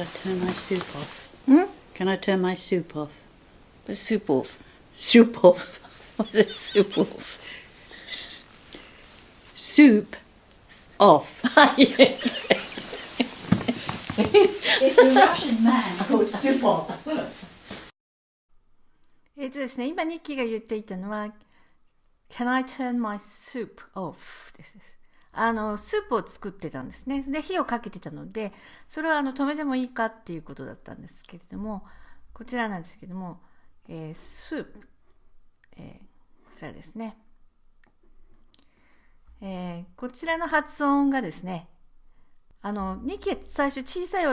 Should I turn my soup off? Hmm? Can I turn my soup off? The soup off. Soup off. What's the soup off? Soup off. Yes. It's a Russian man called soup off. ですね、今ニッキーが言っていたのは Can I turn my soup off? です。スープを作ってたんですね。で、火をかけてたので、それは止めてもいいかっていうことだったんですけれども、こちらなんですけれども、スープ、こちらですね。こちらの発音がですね、ニッキーは最初小さい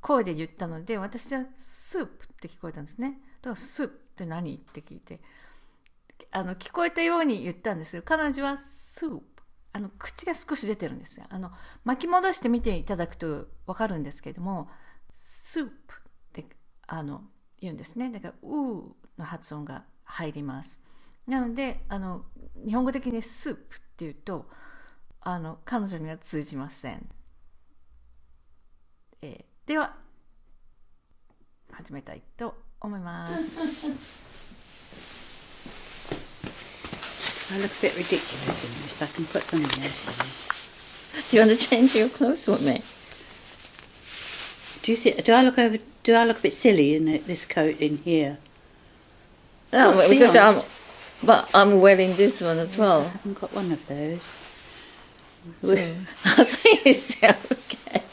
声で言ったので、私はスープって聞こえたんですね。だからスープって何って聞いて、聞こえたように言ったんですよ。彼女はスープ。口が少し出てるんですよ。巻き戻してみていただくと分かるんですけれども、スープって言うんですね。だからうーの発音が入ります。なので日本語的にスープっていうと彼女には通じません。では始めたいと思います。I look a bit ridiculous in this. I can put something else in. Do you want to change your clothes for me? Do I look a bit silly in this coat in here? No, Oh, because beyond. I'm wearing this one as Yes, I well. haven't got one of those. So, I think it's okay.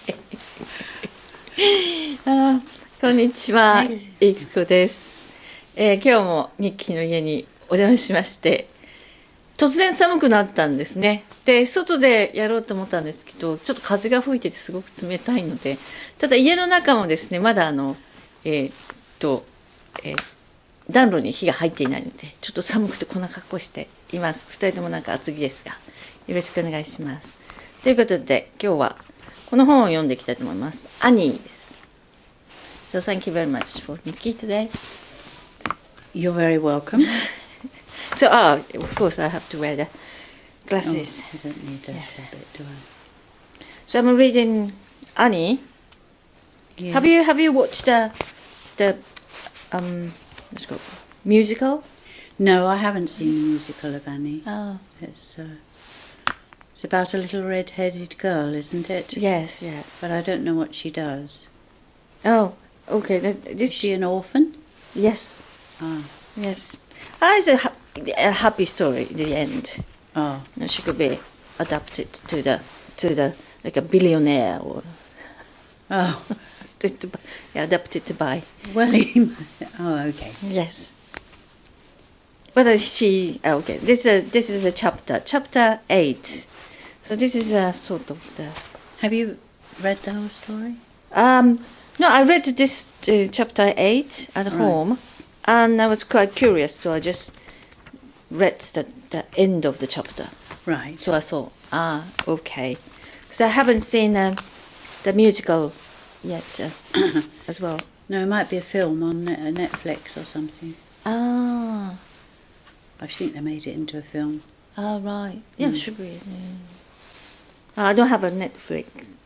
こんにちは、いくこです。今日もニッキーの家にお邪魔しまして、突然寒くなったんですね。で、外でやろうと思ったんですけど、ちょっと風が吹いててすごく冷たいので、ただ家の中もですね、まだ暖炉に火が入っていないので、ちょっと寒くてこんな格好しています。二人ともなんか厚着ですが、よろしくお願いします。ということで、今日はこの本を読んでいきたいと思います。アニーです。So thank you very much for Nikki today. You're very welcome. So, of course, I have to wear the glasses. Oh, I don't need that Yes. bit, do I? So I'm reading Annie. Yeah. Have you watched the what's it called, musical? No, I haven't seen the musical of Annie. Oh, It's about a little red-headed girl, isn't it? yes, yeah. But I don't know what she does. Oh, okay. Is she an orphan? Yes, Ah. yes. It's a happy story in the end. Oh. You know, she could be adapted to the like a billionaire or Oh. adapted to buy. Well, oh, okay. Yes. But she okay. This is a chapter 8. So this is a sort of the. Have you read the whole story? No, I read this chapter 8 at home, and I was quite curious, so I just read the end of the chapter. Right. So I thought, okay. So I haven't seen the musical yet as well. No, it might be a film on Netflix or something. Ah, I think they made it into a film. right. Yeah, should be. Yeah. I don't have a Netflix.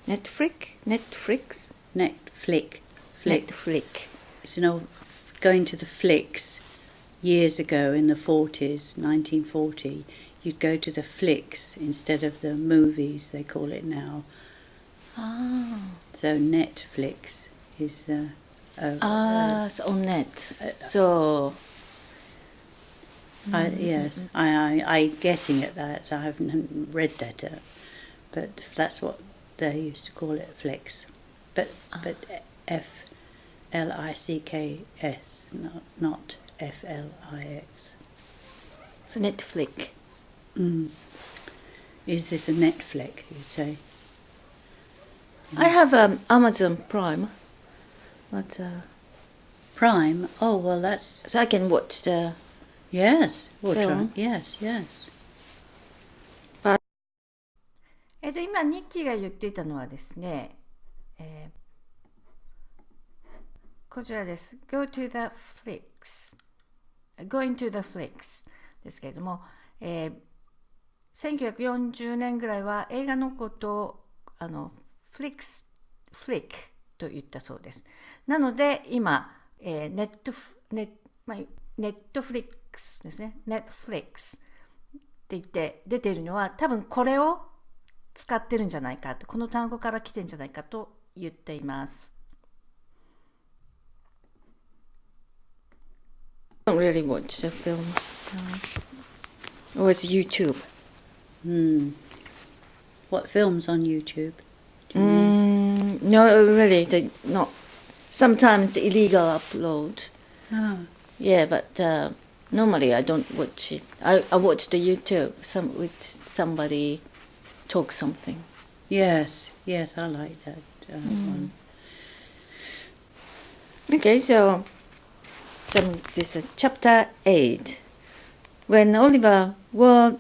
Netflix? Netflix. Netflix. It's an old going to the flicks. Years ago in the 40s, 1940, you'd go to the flicks instead of the movies, they call it now. Ah. So Netflix is... It's on net. So... yes, I'm guessing at that. I haven't read that, but that's what they used to call it, flicks. But F-L-I-C-K-S, not F-L-I-X. So Netflix. Is this a Netflix, you'd say? I have Amazon Prime. But, Prime? Oh, well, that's... so I can watch the... Yes, we'll Film? try. Yes, yes. 今ニッキーが言っていたのはですね、こちらです。Go to the flicks. Going to the flicks ですけれども、1940年ぐらいは映画のことをフフリックと言ったそうです。なので今、ネットフリックスですね。ネットフリックスって言って出ているのは多分これを使ってるんじゃないかと、この単語から来てるんじゃないかと言っています。I don't really watch the film. Or it's YouTube. What films on YouTube? No, really, not. Sometimes illegal upload. Yeah, but normally I don't watch it. I watch the YouTube with somebody talk something. Yes, I like that one. Okay, so this is chapter 8. When Oliver Warbucks,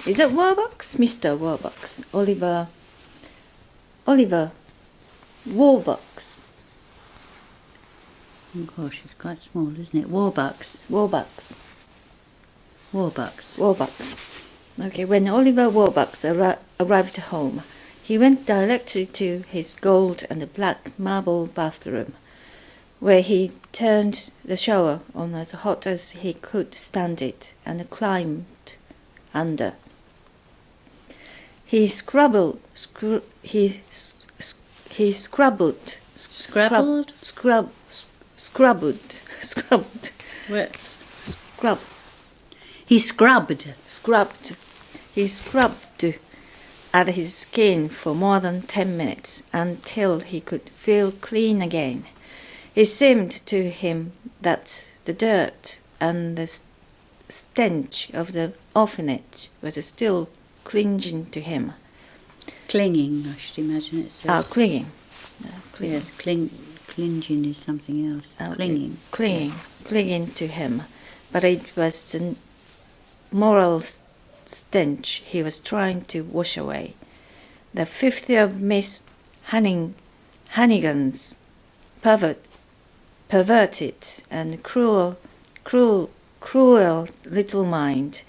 is it Warbucks? Mr. Warbucks. Oliver Warbucks. Oh gosh, it's quite small, isn't it? Warbucks. Okay, when Oliver Warbucks arrived home, he went directly to his gold and black marble bathroom, where he turned the shower on as hot as he could stand it and climbed under. He scrubbed at his skin for more than 10 minutes until he could feel clean again. It seemed to him that the dirt and the stench of the orphanage was still clinging to him. Clinging, I should imagine it says. Clinging. Yes, clinging is something else. Clinging to him. But it was the moral stench he was trying to wash away. The 50 of Miss Hannigan's perverted and cruel little mind.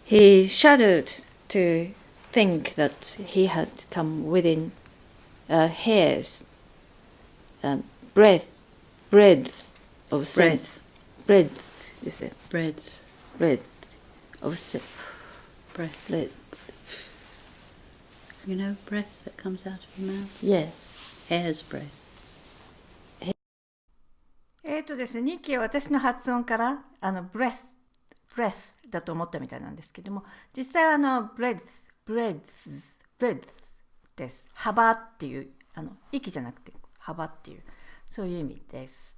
He shuddered to think that he had come within a hair's breadth of sense. Breadth, is it? Breadth. Breadth of Breath. breadth. You know, breath that comes out of your mouth? Yes. Hair's breath. ですね、日記は私の発音からbreath だと思ったみたいなんですけども、実際はbreadth です。幅っていう息じゃなくて幅っていうそういう意味です。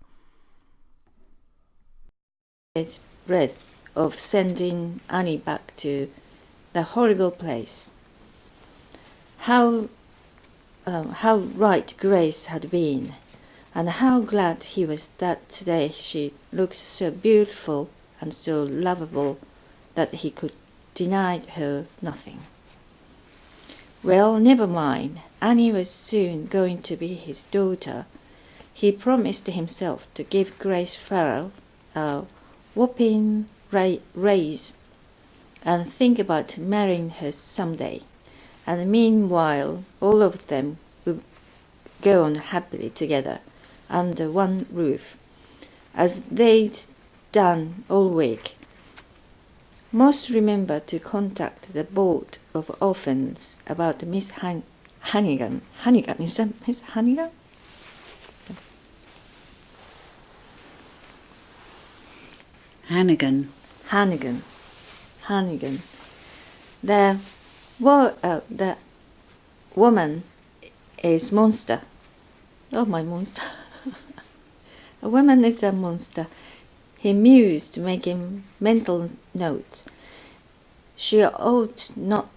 Breath of sending Annie back to the horrible place. How right Grace had been, and how glad he was that today she looked so beautiful and so lovable that he could deny her nothing. Well, never mind. Annie was soon going to be his daughter. He promised himself to give Grace Farrell a whopping raise and think about marrying her someday. And meanwhile, all of them would go on happily together under one roof, as they'd done all week. Most remember to contact the board of orphans about Miss Hannigan. Hannigan, is that Miss Hannigan? Hannigan. The woman is monster. Oh, my monster. A woman is a monster. He mused, making mental notes. She ought not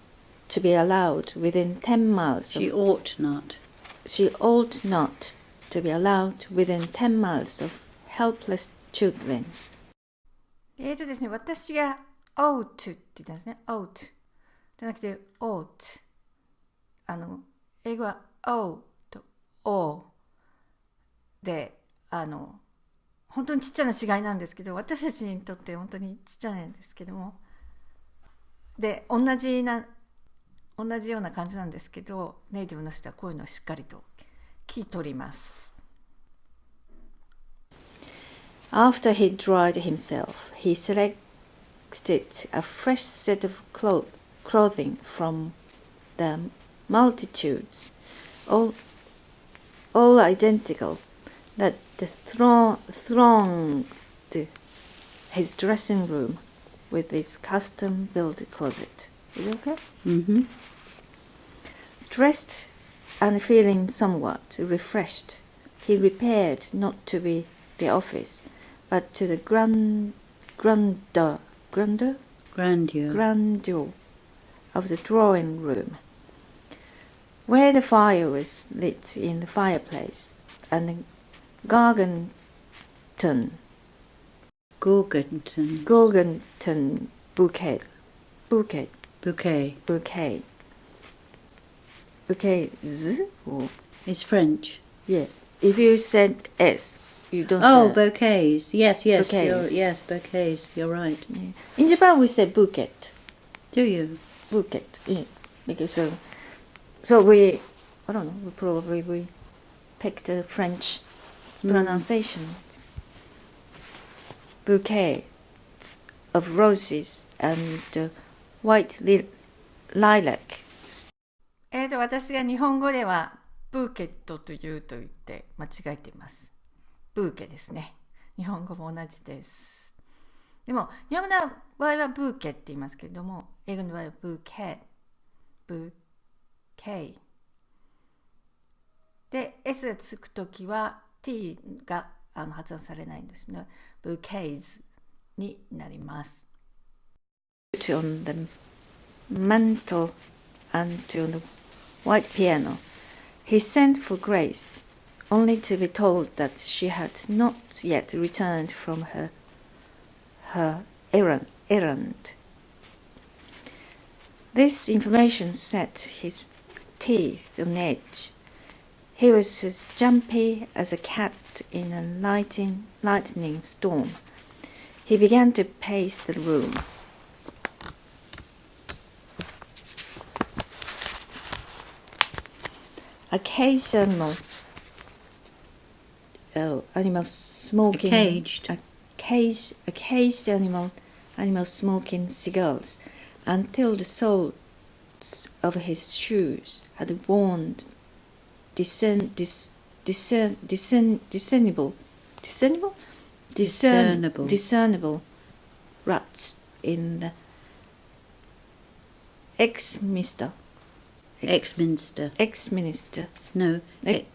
to be allowed within 10 miles of... She ought not to be allowed within 10 miles of helpless children. ですね、私が ought って言ったんですね。ought じゃなくて ought。英語は o と o で、本当にちっちゃな違いなんですけど、私たちにとって本当にちっちゃいんですけども、で、同じ同じような感じなんですけど、ネイティブの人はこういうのをしっかりと聞き取ります。After he dried himself, he selected a fresh set of clothing from the multitudes, all identical, that thronged his dressing room with its custom-built closet. Is it okay? Mm-hmm. Dressed and feeling somewhat refreshed, he repaired not to the office, but to the grandeur of the drawing room, where the fire was lit in the fireplace, and the gargantuan bouquet. Buckets. It's French. Yeah. If you said S, you don't. Oh, bouquets. Yes, Bouquets. Yes, bouquets. You're right. Yeah. In Japan, we say bouquet. Do you? Bouquet. Yeah. Because so we, I don't know. We picked a French pronunciation. Bouquet of roses and white lilac. 私が日本語ではブーケットと言って間違えています。ブーケですね。日本語も同じです。でも日本語の場合はブーケって言いますけれども、英語の場合はブーケで S がつくときは T が発音されないんですね。ブーケイズになります。On the mantle and on the white piano, he sent for Grace, only to be told that she had not yet returned from her errand. This information set his teeth on edge. He was as jumpy as a cat in a lightning storm. He began to pace the room. A caged animal smoking. Caged. A caged animal smoking cigars until the soles of his shoes had worn discernible ruts in the Exminster. No,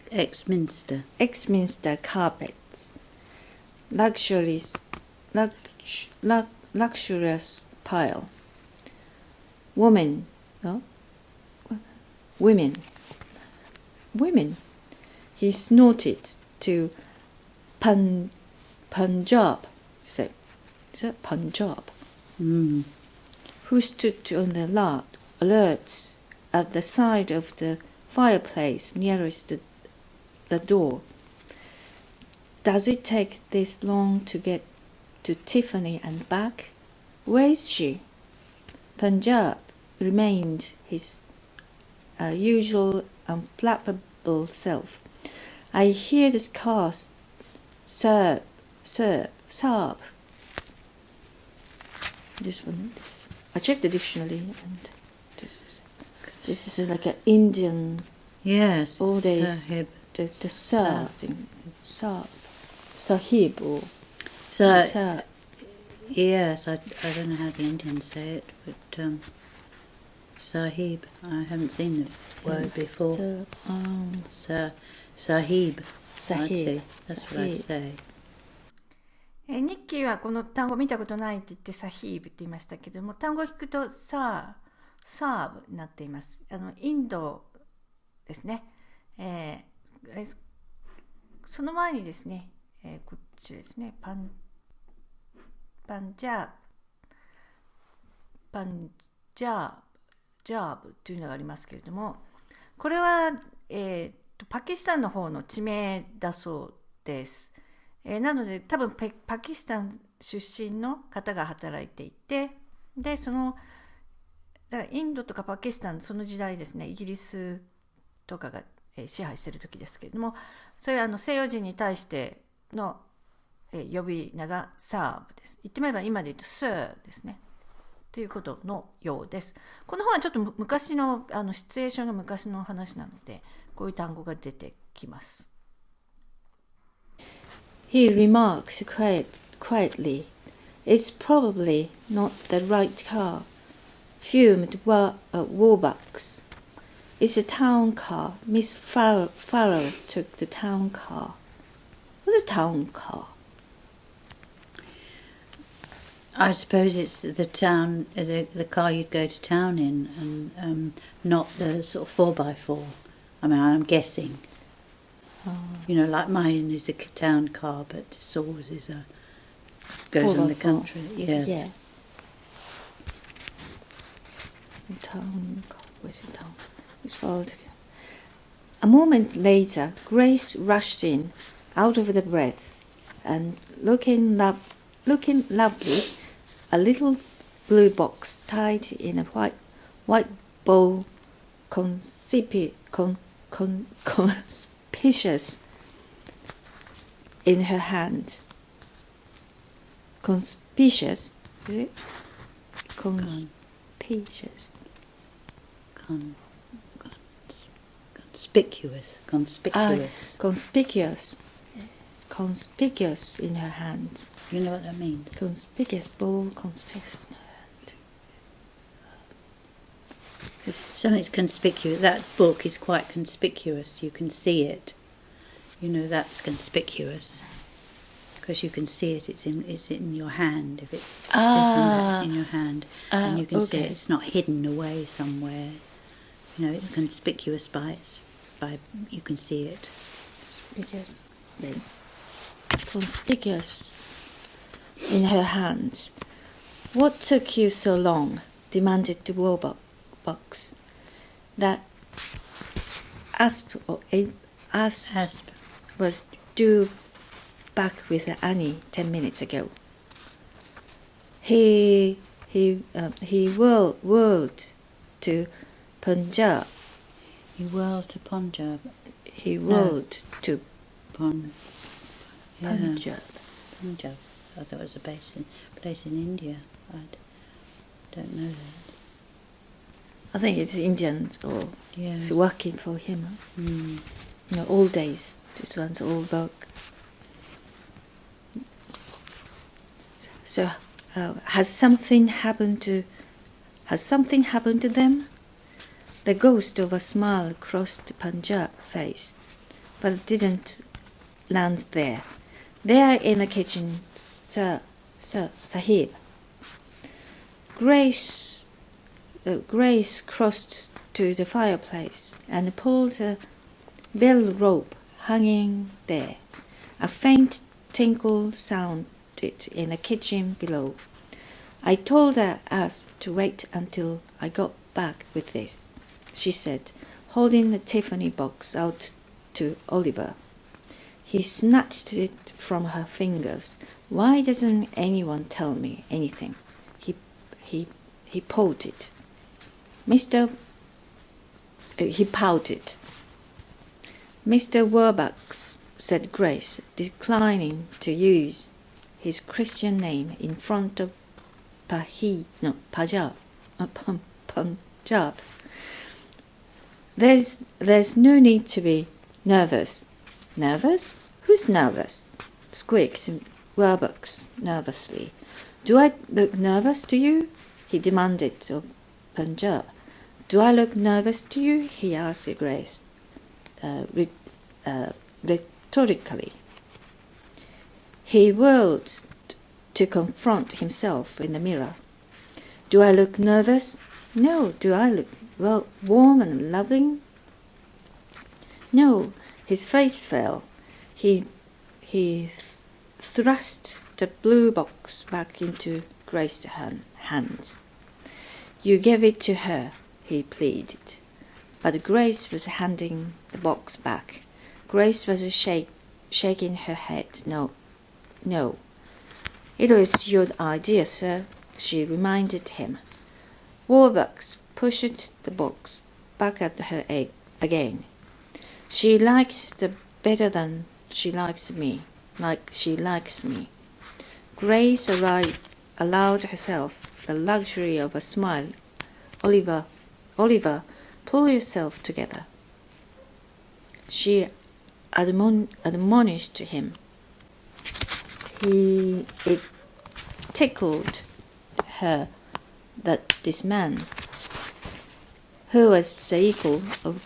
Exminster. Exminster carpets, luxurious pile. Women. He snorted to Punjab. Is that Punjab? Mm. Who stood on the alert at the side of the fireplace nearest the door. Does it take this long to get to Tiffany and back? Where is she? Punjab remained his usual unflappable self. I hear this car suːp. This one. I checked the dictionary and this is like an Indian. Yes. All days. Sahib. The sir thing. Sahib or. Sir. Yes, I don't know how the Indians say it, but Sahib. I haven't seen the word before. Sahib. Sahib. That's what I say. ニッキーはこの単語見たことないって言ってサヒーブって言いましたけども、単語を引くとサーブになっています。インドですね。その前にですね、こっちですね、パンジャーブというのがありますけれども、これは、パキスタンの方の地名だそうです。なので多分パキスタン出身の方が働いていて、でそのだからインドとかパキスタンその時代ですね、イギリスとかが、支配している時ですけれども、そういう西洋人に対しての、呼び名がサーブです。言ってみれば今で言うとスーですねということのようです。この本はちょっと昔の、シチュエーションが昔の話なので、こういう単語が出てきます。He remarks quietly, "It's probably not the right car." Fumed Warbucks. "It's a town car. Miss Farrell took the town car." What's a town car? I suppose it's the town, the car you'd go to town in, and not the sort of 4x4. I mean, I'm guessing. You know, like mine is a town car, but Saul's is goes on the country. Yes. Yeah. Town car. Where's the town? It's called. A moment later, Grace rushed in, out of the breath, and looking lovely, a little blue box tied in a white bow, conspicuous in her hand. Conspicuous, is it? Conspicuous. Conspicuous in her hand. You know what that means? Conspicuous in her hand. Something's conspicuous. That book is quite conspicuous. You can see it. You know that's conspicuous because you can see it. It's in your hand. If it says that, it's in your hand, and you can see it. It's not hidden away somewhere. You know, it's conspicuous by you can see it. Conspicuous in her hands. "What took you so long?" demanded the Warbucks. That asp was due back with Annie 10 minutes ago. He whirled to Punjab. He whirled to Punjab. He whirled to Punjab. Punjab. Punjab. I thought it was a place in India. I don't know that. I think it's Indian or it's working for him. Mm. You know, all days. This one's all work. So, has something happened to them? The ghost of a smile crossed Punjab's face, but it didn't land there. There in the kitchen, Sahib. Grace crossed to the fireplace and pulled a bell rope hanging there. A faint tinkle sounded in the kitchen below. "I told her to wait until I got back with this," she said, holding the Tiffany box out to Oliver. He snatched it from her fingers. "Why doesn't anyone tell me anything?" He pouted. He pouted. "Mr. Warbucks," said Grace, declining to use his Christian name in front of Punjab. There's no need to be nervous." "Nervous? Who's nervous?" squeaked Warbucks nervously. "Do I look nervous to you?" he demanded of Punjab. "Do I look nervous to you?" he asked Grace, rhetorically. He whirled to confront himself in the mirror. "Do I look nervous? No. Do I look warm and loving? No." His face fell. He thrust the blue box back into Grace's hands. "You gave it to her," he pleaded. But Grace was handing the box back. Grace was shaking her head. No. "It was your idea, sir," she reminded him. Warbucks pushed the box back at her again. She likes the better than she likes me, like she likes me. Grace allowed herself the luxury of a smile. Oliver, pull yourself together. She admonished him. It tickled her that this man, who was the equal of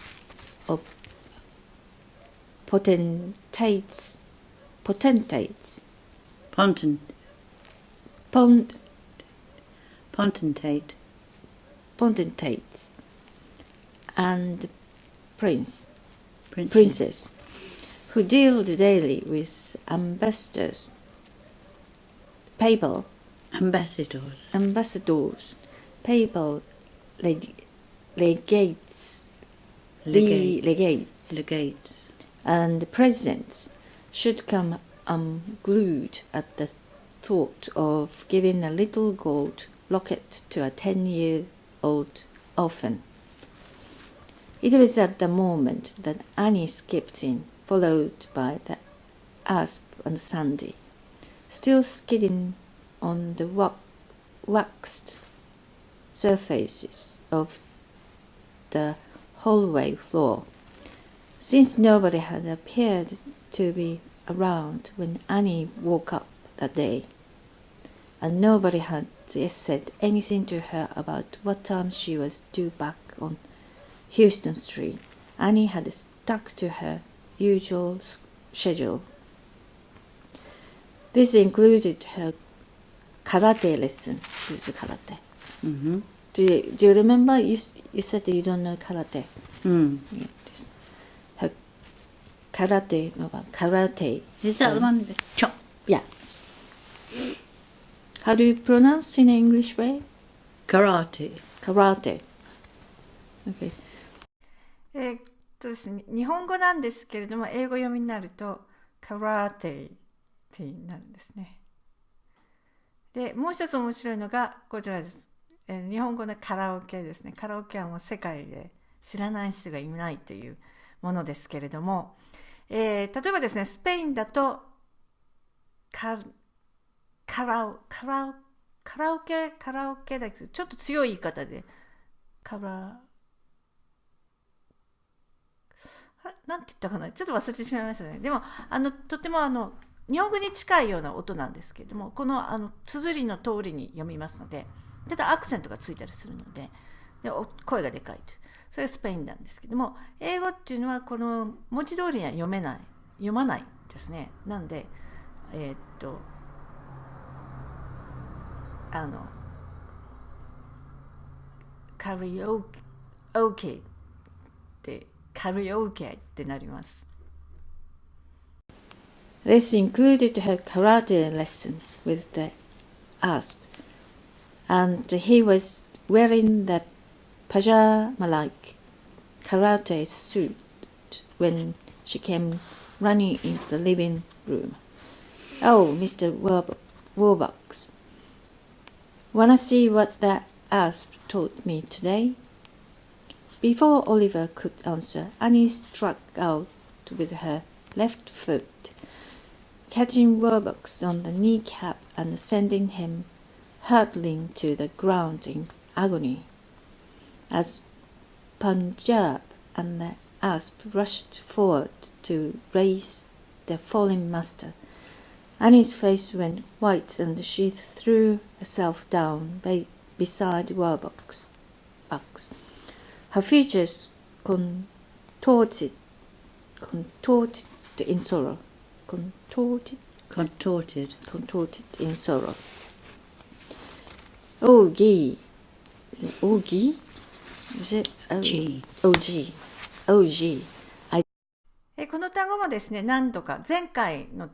potentates, Potentate. potentates, and princes, who deal daily with ambassadors, papal ambassadors, papal legates, and presidents should come unglued at the thought of giving a little gold locket to a 10-year-old orphan. It was at the moment that Annie skipped in, followed by the Asp and Sandy, still skidding on the waxed surfaces of the hallway floor, since nobody had appeared to be around when Annie woke up that day, and nobody had said anything to her about what time she was due back on Houston Street. Annie had stuck to her usual schedule. This included her karate lesson. This is karate. Mm-hmm. Do you remember? You said that you don't know karate. Yes. Her karate. Is that the one? Chop. Yes. How do you pronounce in an English way? Karate. Okay. ですね、日本語なんですけれども、英語読みになるとカラテってなるんですね。で、もう一つ面白いのがこちらです。日本語のカラオケですね。カラオケはもう世界で知らない人がいないというものですけれども、例えばですね、スペインだとカラオケだけどちょっと強い言い方でなんて言ったかな、ちょっと忘れてしまいましたね。でもとても日本語に近いような音なんですけれども、この綴りの通りに読みますので、ただアクセントがついたりするので、声がでかいという、それがスペインなんですけども、英語っていうのはこの文字通りには読まないですね。なのでカリオケってカリオケってなります。This included her karate lesson with the Asp, and he was wearing the pajama-like karate suit when she came running into the living room. Oh, Mr. Warbucks, wanna see what the Asp taught me today? Before Oliver could answer, Annie struck out with her left foot, catching Warbucks on the kneecap and sending him hurtling to the ground in agony. As Punjab and the Asp rushed forward to raise their fallen master, Annie's face went white and she threw herself down beside Warbucks. Her features contorted in sorrow. Contorted in sorrow. Oh, gee. Is it oh, gee? Is it G. Oh, gee. Oh, gee. この単語もですね、何度か前回の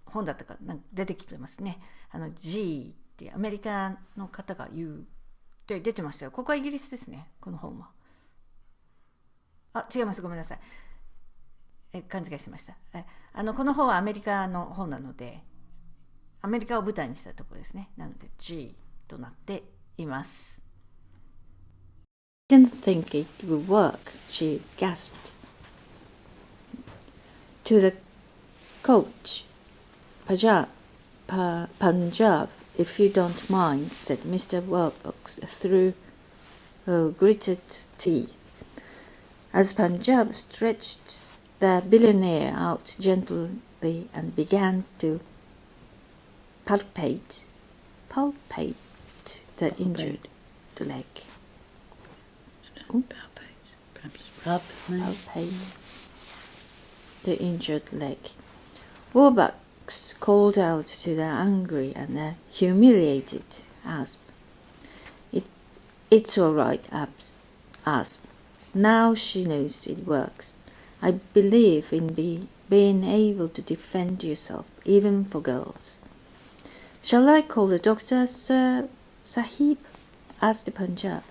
本だったか出てきてますね。G ってアメリカの方が言うって出てましたよ。ここはイギリスですね、この本は。違います、ごめんなさい。勘違いしました。この本はアメリカの本なので、アメリカを舞台にしたところですね。なので G となっています。didn't think it would work, she gasped. To the coach, Punjab, if you don't mind, said Mr. Warbucks through gritted teeth. As Punjab stretched the billionaire out gently and began to palpate the injured leg. Palpate the injured leg. Warbucks called out to the angry and the humiliated Asp. It's all right, Asp. Now she knows it works. I believe in being able to defend yourself, even for girls. Shall I call the doctor, Sahib? Asked the Punjab.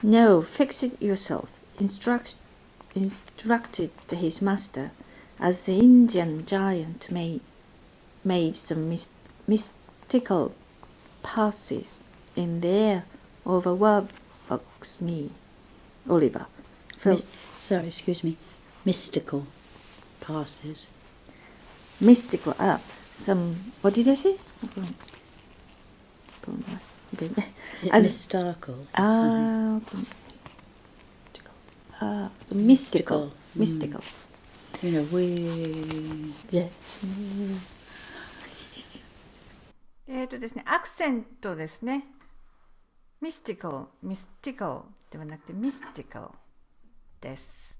No, fix it yourself, instructed his master, as the Indian giant made some mystical passes in the air over Warbucks' knee. Oliver felt... Sorry, excuse me. Mystical passes. Mystical up. Some... What did I say? As mystical. So mystical. Mystical. You know, we... Yeah. ですね、アクセントですね。mystical ではなくて mystical です。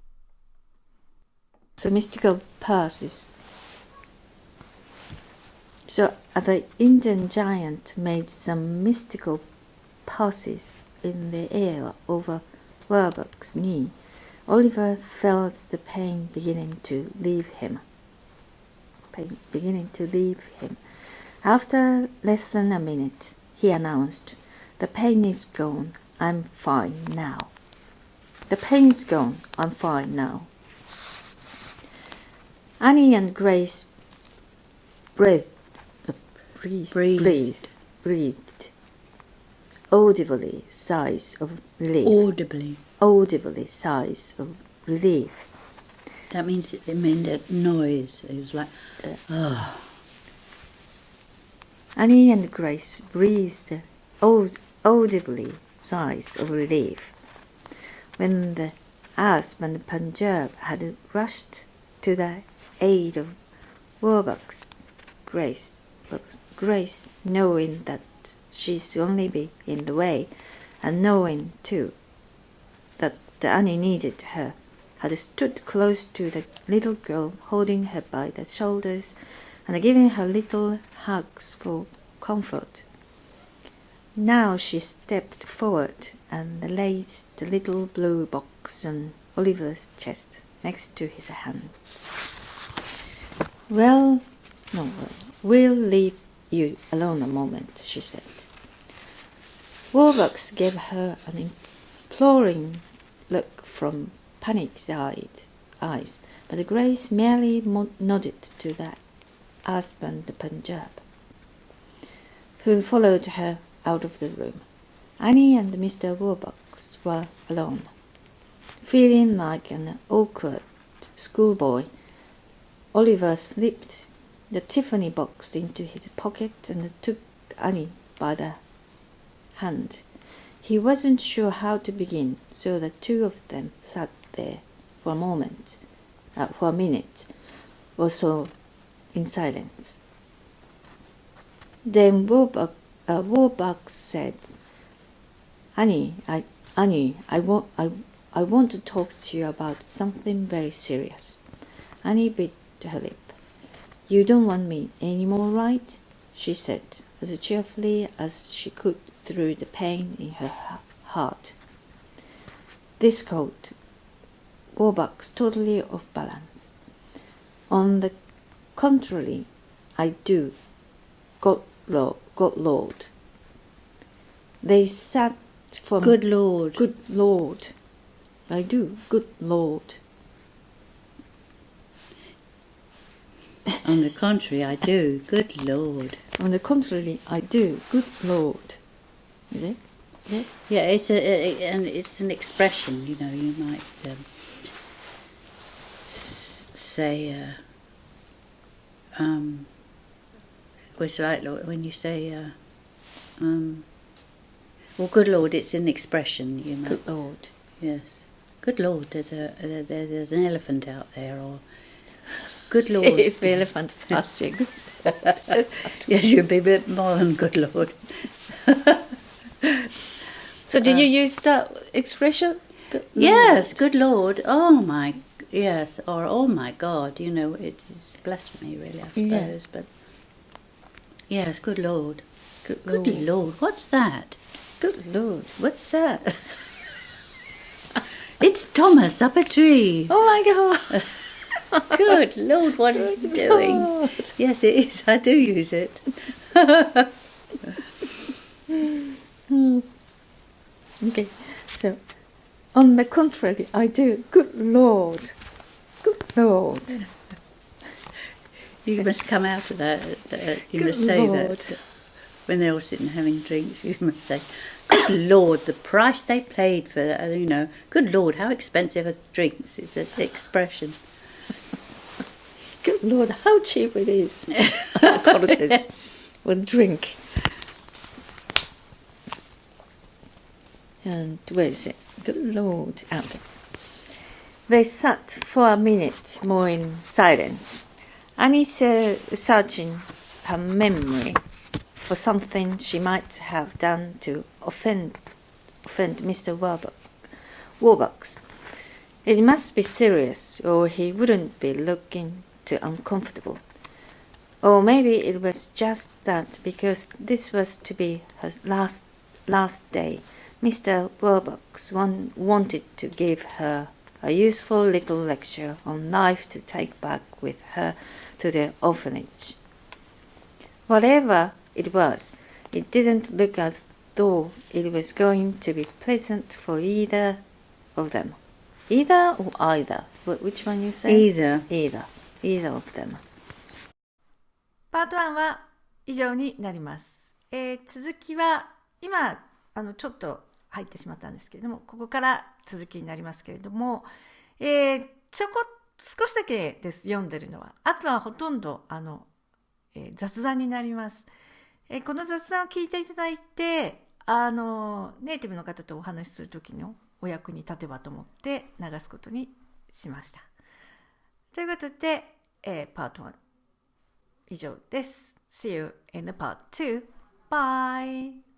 So mystical passes. So the Indian giant made some mystical passes in the air over Warbucks' knee. Oliver felt the pain beginning to leave him. After less than a minute, he announced, "The pain is gone. I'm fine now." The pain is gone. I'm fine now. Annie and Grace breathed audibly sighs of relief. Audibly sighs of relief. That means it made a noise. It was like, oh. Annie and Grace breathed audibly sighs of relief. When the Asp and Punjab had rushed to the aid of Warbucks, Grace, knowing that she should only be in the way, and knowing too that Annie needed her, had stood close to the little girl, holding her by the shoulders and giving her little hugs for comfort. Now she stepped forward and laid the little blue box on Oliver's chest next to his hand. We'll leave you alone a moment, she said. Warbucks gave her an imploring look from panicked eyes, but Grace merely nodded to the Asp and the Punjab, who followed her out of the room. Annie and Mr. Warbucks were alone. Feeling like an awkward schoolboy, Oliver slipped the Tiffany box into his pocket and took Annie by the hand. He wasn't sure how to begin, so the two of them sat there for a minute or so in silence. Then Warbucks said, "Annie, I want to talk to you about something very serious." Annie bit her lip. "You don't want me any more, right?" she said, as cheerfully as she could through the pain in her heart. This caught Warbucks totally off balance. "On the contrary, I do, God Lord." They sat for... Good Lord. Good Lord. I do, good Lord. On the contrary, I do. Good Lord. On the contrary, I do, good Lord. Is it? ね。Yeah, and it's an expression. You know, you might say, it's like when you say, well, good Lord, it's an expression. You know. Good Lord. Yes. Good Lord, there's an elephant out there, or good Lord. If the elephant passing. Yes, you'd be a bit more than good Lord. So do you use that expression? Good Yes, good Lord. Oh my, yes, or oh my God. You know, it is blasphemy, really, I suppose. But yes, good Lord. Good Good Lord. Lord, what's that? Good Lord, what's that? It's Thomas up a tree. Oh my God. Good Lord, what is he doing? Lord. Yes, it is. I do use it. Okay, so on the contrary, I do. Good Lord. Good Lord. You must come out of that. You Good must say Lord. that when they're all sitting having drinks. You must say, "Good Lord, the price they paid for that." You know, "Good Lord, how expensive are drinks?" It's an expression. Good Lord, how cheap it is. I call it this. One drink. And where is it? Good Lord. Okay. They sat for a minute more in silence. Annie searching her memory for something she might have done to offend Mr. Warbucks. It must be serious, or he wouldn't be looking too uncomfortable. Or maybe it was just that because this was to be her last day, Mr. Warbucks wanted to give her a useful little lecture on life to take back with her to the orphanage. Whatever it was, it didn't look as though it was going to be pleasant for either of them. Either or either? Which one you say? Either. Either of them. パート1は以上になります。続きは今ちょっと入ってしまったんですけれども、ここから続きになりますけれども、少しだけです読んでるのは。あとはほとんど雑談になります。この雑談を聞いていただいて、ネイティブの方とお話しするときのお役に立てばと思って流すことにしました。ということで、パート1以上です。See you in the part 2. Bye!